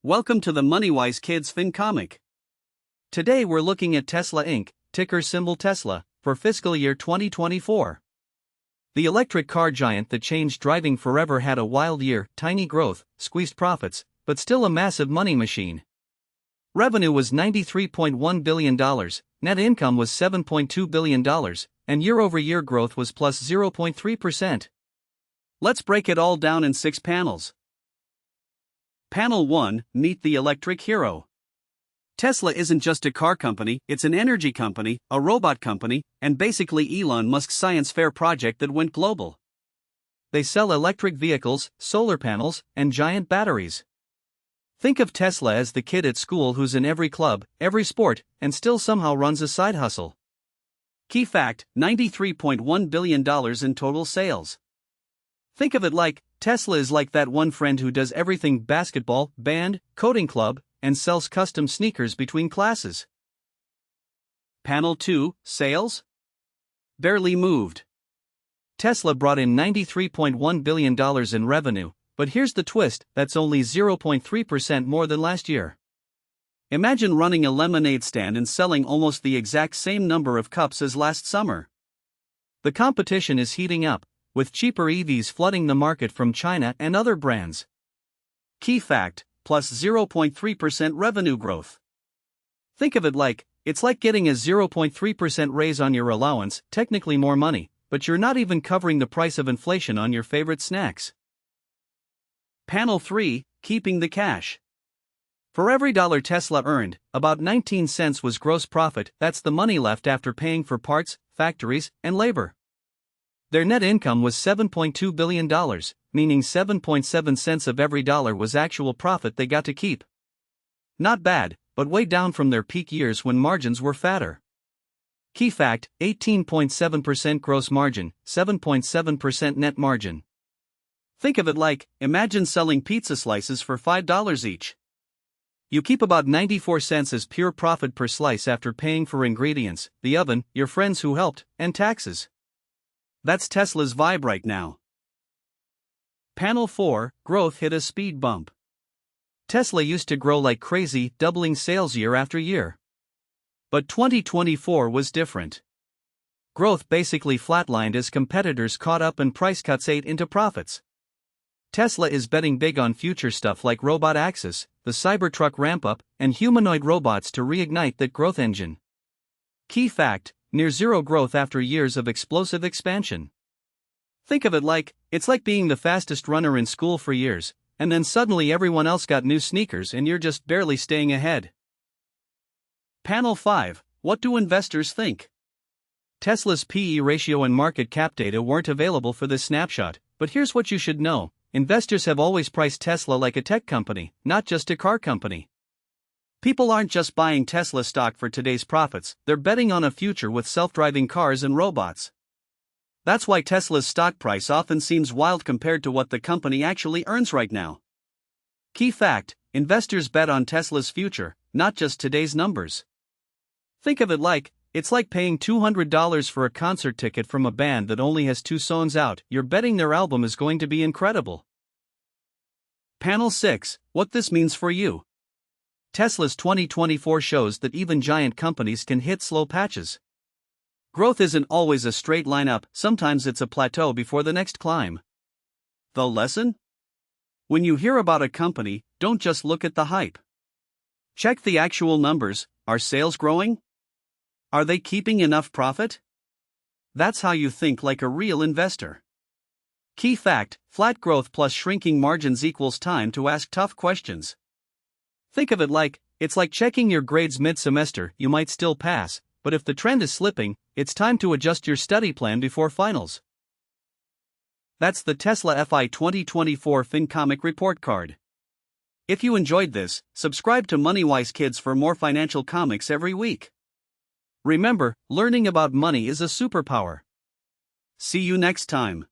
Welcome to the MoneyWise Kids FinComic. Today we're looking at Tesla Inc., ticker symbol Tesla, for fiscal year 2024. The electric car giant that changed driving forever had a wild year, tiny growth, squeezed profits, but still a massive money machine. Revenue was $93.1 billion, net income was $7.2 billion, and year-over-year growth was plus 0.3%. Let's break it all down in 6 panels. Panel 1, Meet the Electric Hero. Tesla isn't just a car company, it's an energy company, a robot company, and basically Elon Musk's science fair project that went global. They sell electric vehicles, solar panels, and giant batteries. Think of Tesla as the kid at school who's in every club, every sport, and still somehow runs a side hustle. Key fact: $93.1 billion in total sales. Think of it like, Tesla is like that one friend who does everything: basketball, band, coding club, and sells custom sneakers between classes. Panel 2, Sales? Barely moved. Tesla brought in $93.1 billion in revenue, but here's the twist: that's only 0.3% more than last year. Imagine running a lemonade stand and selling almost the exact same number of cups as last summer. The competition is heating up, with cheaper EVs flooding the market from China and other brands. Key fact: plus 0.3% revenue growth. Think of it like, it's like getting a 0.3% raise on your allowance, technically more money, but you're not even covering the price of inflation on your favorite snacks. Panel 3, Keeping the Cash. For every dollar Tesla earned, about 19 cents was gross profit. That's the money left after paying for parts, factories, and labor. Their net income was $7.2 billion, meaning 7.7 cents of every dollar was actual profit they got to keep. Not bad, but way down from their peak years when margins were fatter. Key fact: 18.7% gross margin, 7.7% net margin. Think of it like, imagine selling pizza slices for $5 each. You keep about 94 cents as pure profit per slice after paying for ingredients, the oven, your friends who helped, and taxes. That's Tesla's vibe right now. Panel 4, Growth hit a speed bump. Tesla used to grow like crazy, doubling sales year after year. But 2024 was different. Growth basically flatlined as competitors caught up and price cuts ate into profits. Tesla is betting big on future stuff like robot access, the Cybertruck ramp-up, and humanoid robots to reignite that growth engine. Key fact: near zero growth after years of explosive expansion. Think of it like, it's like being the fastest runner in school for years, and then suddenly everyone else got new sneakers and you're just barely staying ahead. Panel 5, What do investors think? Tesla's PE ratio and market cap data weren't available for this snapshot, but here's what you should know: investors have always priced Tesla like a tech company, not just a car company. People aren't just buying Tesla stock for today's profits, they're betting on a future with self-driving cars and robots. That's why Tesla's stock price often seems wild compared to what the company actually earns right now. Key fact: investors bet on Tesla's future, not just today's numbers. Think of it like, it's like paying $200 for a concert ticket from a band that only has 2 songs out. You're betting their album is going to be incredible. Panel 6, What this means for you. Tesla's 2024 shows that even giant companies can hit slow patches. Growth isn't always a straight line up, sometimes it's a plateau before the next climb. The lesson? When you hear about a company, don't just look at the hype. Check the actual numbers. Are sales growing? Are they keeping enough profit? That's how you think like a real investor. Key fact: flat growth plus shrinking margins equals time to ask tough questions. Think of it like, it's like checking your grades mid-semester. You might still pass, but if the trend is slipping, it's time to adjust your study plan before finals. That's the Tesla FY2024 FinComic report card. If you enjoyed this, subscribe to MoneyWise Kids for more financial comics every week. Remember, learning about money is a superpower. See you next time.